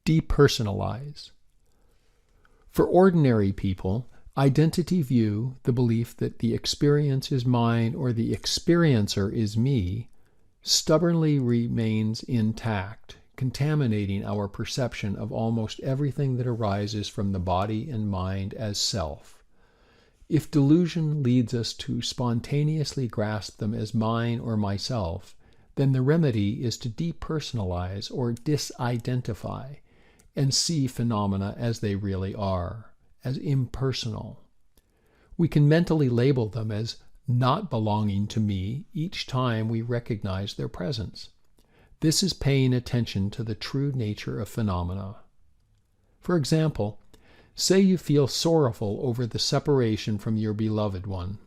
Depersonalize. For ordinary people, identity view, the belief that the experience is mine or the experiencer is me, stubbornly remains intact, contaminating our perception of almost everything that arises from the body and mind as self. If delusion leads us to spontaneously grasp them as mine or myself, then the remedy is to depersonalize or disidentify and see phenomena as they really are, as impersonal. We can mentally label them as not belonging to me each time we recognize their presence. This is paying attention to the true nature of phenomena. For example, say you feel sorrowful over the separation from your beloved one.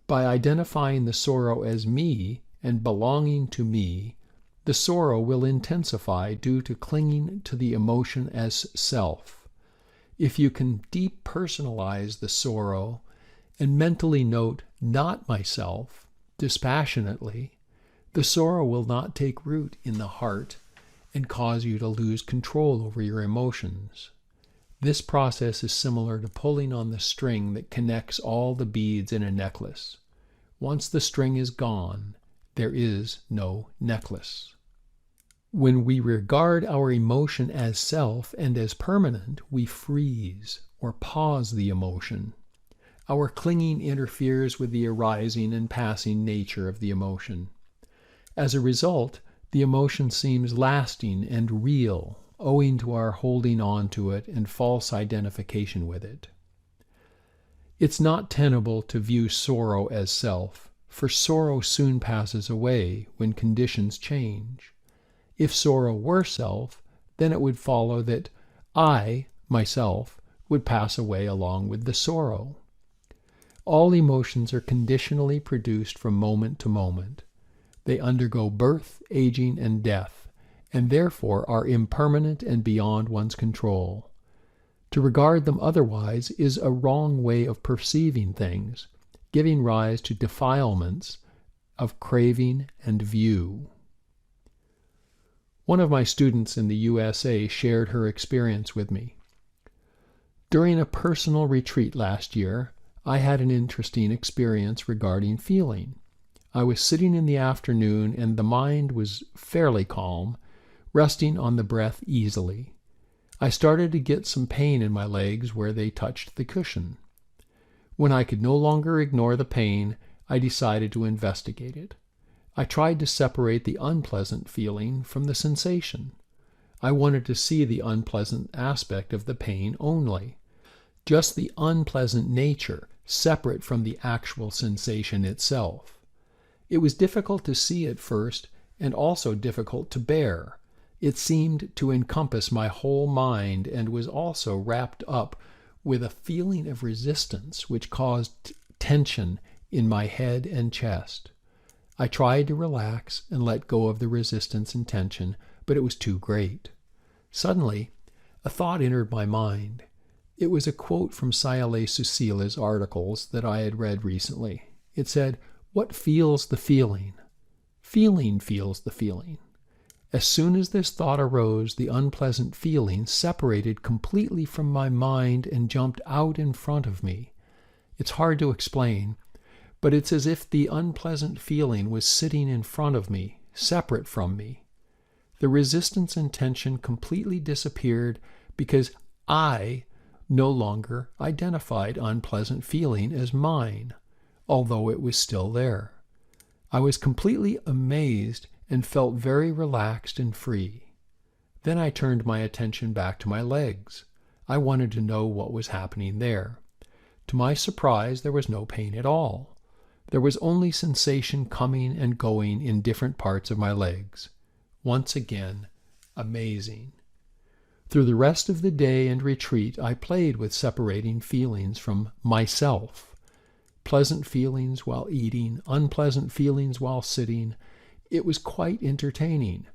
By identifying the sorrow as me and belonging to me, the sorrow will intensify due to clinging to the emotion as self. If you can depersonalize the sorrow and mentally note not myself dispassionately, the sorrow will not take root in the heart and cause you to lose control over your emotions. This process is similar to pulling on the string that connects all the beads in a necklace. Once the string is gone, there is no necklace. When we regard our emotion as self and as permanent, we freeze or pause the emotion. Our clinging interferes with the arising and passing nature of the emotion. As a result, the emotion seems lasting and real, owing to our holding on to it and false identification with it. It's not tenable to view sorrow as self, for sorrow soon passes away when conditions change. If sorrow were self, then it would follow that I, myself, would pass away along with the sorrow. All emotions are conditionally produced from moment to moment. They undergo birth, aging, and death, and therefore are impermanent and beyond one's control. To regard them otherwise is a wrong way of perceiving things, giving rise to defilements of craving and view. One of my students in the USA shared her experience with me. During a personal retreat last year, I had an interesting experience regarding feeling. I was sitting in the afternoon and the mind was fairly calm, resting on the breath easily. I started to get some pain in my legs where they touched the cushion. When I could no longer ignore the pain, I decided to investigate it. I tried to separate the unpleasant feeling from the sensation. I wanted to see the unpleasant aspect of the pain only, just the unpleasant nature, separate from the actual sensation itself. It was difficult to see at first, and also difficult to bear. It seemed to encompass my whole mind and was also wrapped up with a feeling of resistance which caused tension in my head and chest. I tried to relax and let go of the resistance and tension, but it was too great. Suddenly, a thought entered my mind. It was a quote from Sayalay Susīlā's articles that I had read recently. It said, "What feels the feeling? Feeling feels the feeling." As soon as this thought arose, the unpleasant feeling separated completely from my mind and jumped out in front of me. It's hard to explain, but it's as if the unpleasant feeling was sitting in front of me, separate from me. The resistance and tension completely disappeared because I no longer identified unpleasant feeling as mine, although it was still there. I was completely amazed and felt very relaxed and free. Then I turned my attention back to my legs. I wanted to know what was happening there. To my surprise, there was no pain at all. There was only sensation coming and going in different parts of my legs. Once again, amazing. Through the rest of the day and retreat, I played with separating feelings from myself. Pleasant feelings while eating, unpleasant feelings while sitting. It was quite entertaining.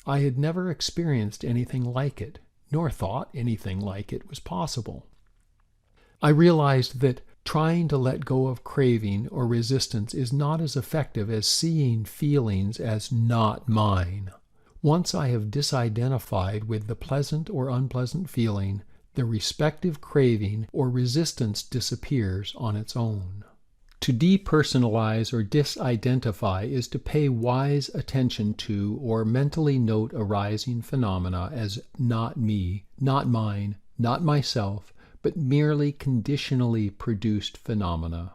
I had never experienced anything like it, nor thought anything like it was possible. I realized that trying to let go of craving or resistance is not as effective as seeing feelings as not mine. Once I have disidentified with the pleasant or unpleasant feeling, the respective craving or resistance disappears on its own. To depersonalize or disidentify is to pay wise attention to or mentally note arising phenomena as not me, not mine, not myself, but merely conditionally produced phenomena.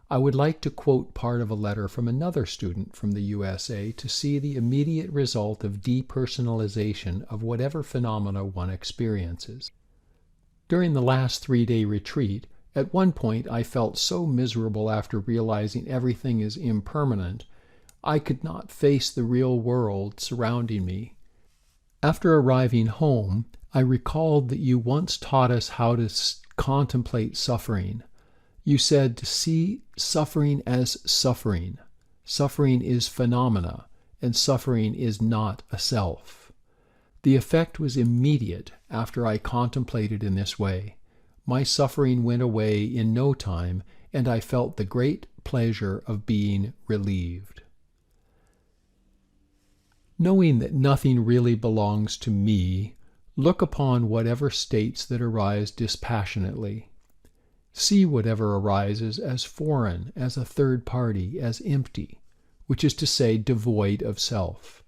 I would like to quote part of a letter from another student from the USA to see the immediate result of depersonalization of whatever phenomena one experiences. During the last 3-day retreat, at one point I felt so miserable after realizing everything is impermanent, I could not face the real world surrounding me. After arriving home, I recalled that you once taught us how to contemplate suffering. You said to see suffering as suffering. Suffering is phenomena, and suffering is not a self. The effect was immediate after I contemplated in this way. My suffering went away in no time, and I felt the great pleasure of being relieved. Knowing that nothing really belongs to me, look upon whatever states that arise dispassionately. See whatever arises as foreign, as a third party, as empty, which is to say devoid of self.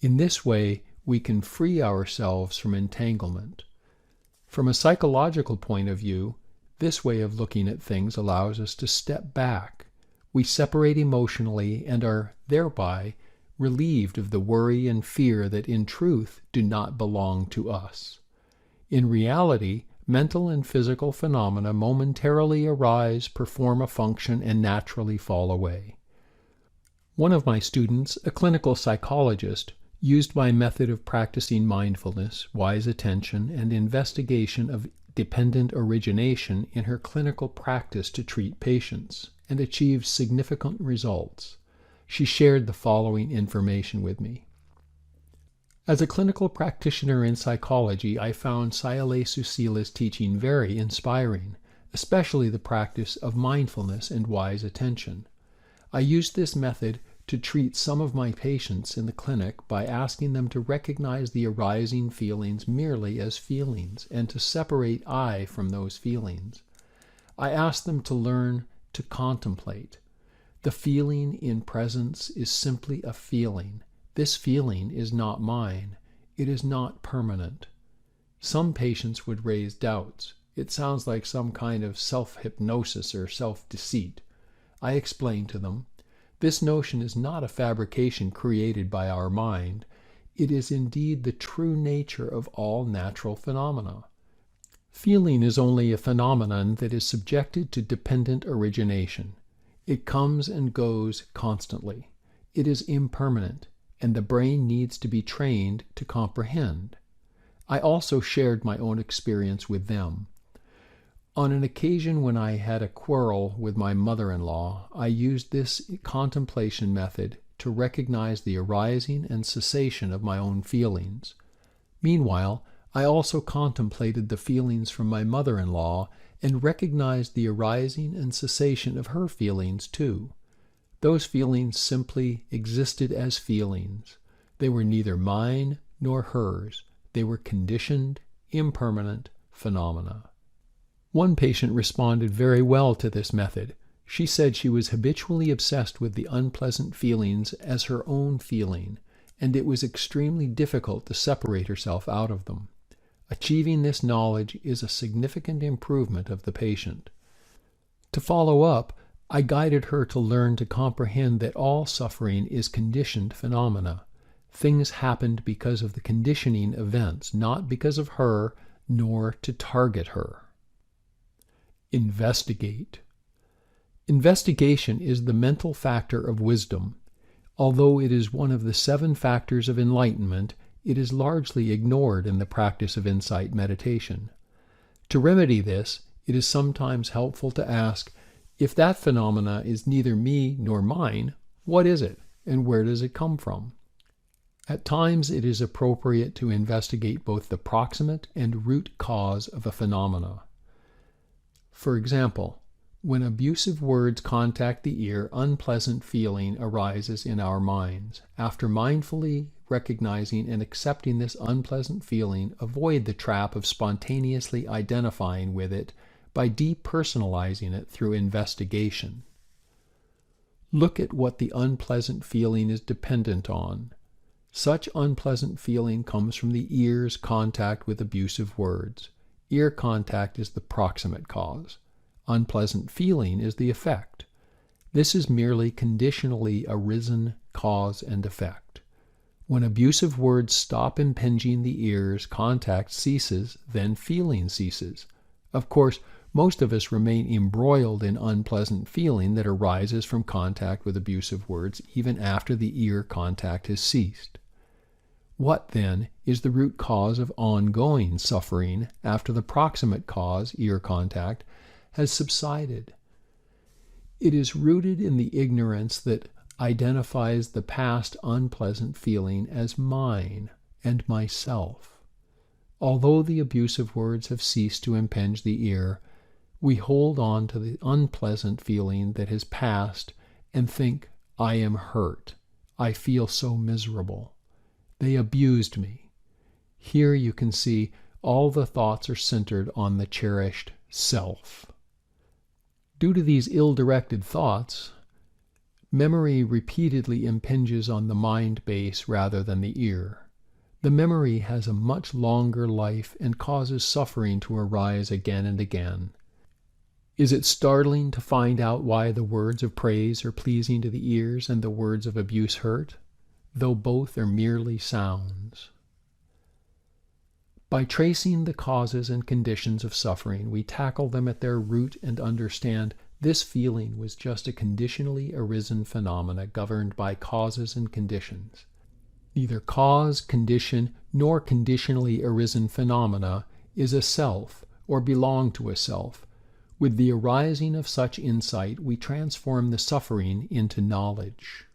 In this way, we can free ourselves from entanglement. From a psychological point of view, this way of looking at things allows us to step back. We separate emotionally and are thereby relieved of the worry and fear that in truth do not belong to us. In reality, mental and physical phenomena momentarily arise, perform a function, and naturally fall away. One of my students, a clinical psychologist, used my method of practicing mindfulness, wise attention, and investigation of dependent origination in her clinical practice to treat patients, and achieved significant results. She shared the following information with me. As a clinical practitioner in psychology, I found Sayalay Susīlā's teaching very inspiring, especially the practice of mindfulness and wise attention. I used this method to treat some of my patients in the clinic by asking them to recognize the arising feelings merely as feelings and to separate I from those feelings. I asked them to learn to contemplate. The feeling in presence is simply a feeling. This feeling is not mine. It is not permanent. Some patients would raise doubts. It sounds like some kind of self-hypnosis or self-deceit. I explained to them, this notion is not a fabrication created by our mind. It is indeed the true nature of all natural phenomena. Feeling is only a phenomenon that is subjected to dependent origination. It comes and goes constantly. It is impermanent, and the brain needs to be trained to comprehend. I also shared my own experience with them. On an occasion when I had a quarrel with my mother-in-law, I used this contemplation method to recognize the arising and cessation of my own feelings. Meanwhile, I also contemplated the feelings from my mother-in-law and recognized the arising and cessation of her feelings too. Those feelings simply existed as feelings. They were neither mine nor hers. They were conditioned, impermanent phenomena. One patient responded very well to this method. She said she was habitually obsessed with the unpleasant feelings as her own feeling, and it was extremely difficult to separate herself out of them. Achieving this knowledge is a significant improvement of the patient. To follow up, I guided her to learn to comprehend that all suffering is conditioned phenomena. Things happened because of the conditioning events, not because of her, nor to target her. Investigate. Investigation is the mental factor of wisdom. Although it is one of the 7 factors of enlightenment, it is largely ignored in the practice of insight meditation. To remedy this, it is sometimes helpful to ask, if that phenomena is neither me nor mine, what is it, and where does it come from? At times it is appropriate to investigate both the proximate and root cause of a phenomena. For example, when abusive words contact the ear, unpleasant feeling arises in our minds. After mindfully recognizing and accepting this unpleasant feeling, avoid the trap of spontaneously identifying with it by depersonalizing it through investigation. Look at what the unpleasant feeling is dependent on. Such unpleasant feeling comes from the ear's contact with abusive words. Ear contact is the proximate cause. Unpleasant feeling is the effect. This is merely conditionally arisen cause and effect. When abusive words stop impinging the ears, contact ceases, then feeling ceases. Of course, most of us remain embroiled in unpleasant feeling that arises from contact with abusive words even after the ear contact has ceased. What, then, is the root cause of ongoing suffering after the proximate cause, ear contact, has subsided? It is rooted in the ignorance that identifies the past unpleasant feeling as mine and myself. Although the abusive words have ceased to impinge the ear, we hold on to the unpleasant feeling that has passed and think, I am hurt. I feel so miserable. They abused me. Here you can see all the thoughts are centered on the cherished self. Due to these ill-directed thoughts, memory repeatedly impinges on the mind base rather than the ear. The memory has a much longer life and causes suffering to arise again and again. Is it startling to find out why the words of praise are pleasing to the ears and the words of abuse hurt, though both are merely sounds? By tracing the causes and conditions of suffering, we tackle them at their root and understand this feeling was just a conditionally arisen phenomena governed by causes and conditions. Neither cause, condition, nor conditionally arisen phenomena is a self or belong to a self. With the arising of such insight, we transform the suffering into knowledge.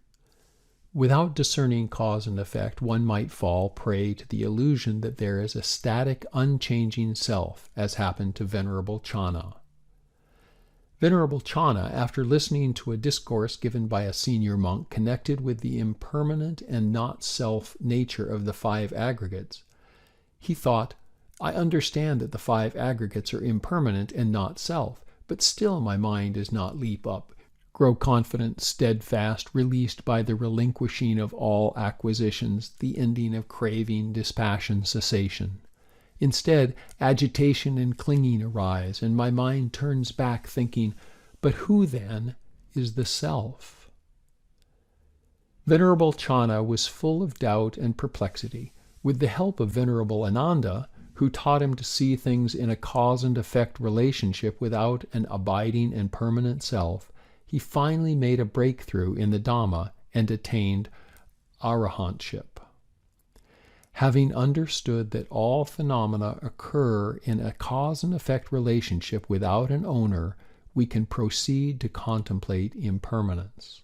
Without discerning cause and effect, one might fall prey to the illusion that there is a static, unchanging self, as happened to Venerable Channa. Venerable Channa, after listening to a discourse given by a senior monk connected with the impermanent and not-self nature of the five aggregates, he thought, I understand that the five aggregates are impermanent and not self, but still my mind does not leap up, grow confident, steadfast, released by the relinquishing of all acquisitions, the ending of craving, dispassion, cessation. Instead, agitation and clinging arise, and my mind turns back thinking, but who then is the self? Venerable Channa was full of doubt and perplexity. With the help of Venerable Ananda, who taught him to see things in a cause and effect relationship without an abiding and permanent self, he finally made a breakthrough in the Dhamma and attained arahantship. Having understood that all phenomena occur in a cause and effect relationship without an owner, we can proceed to contemplate impermanence.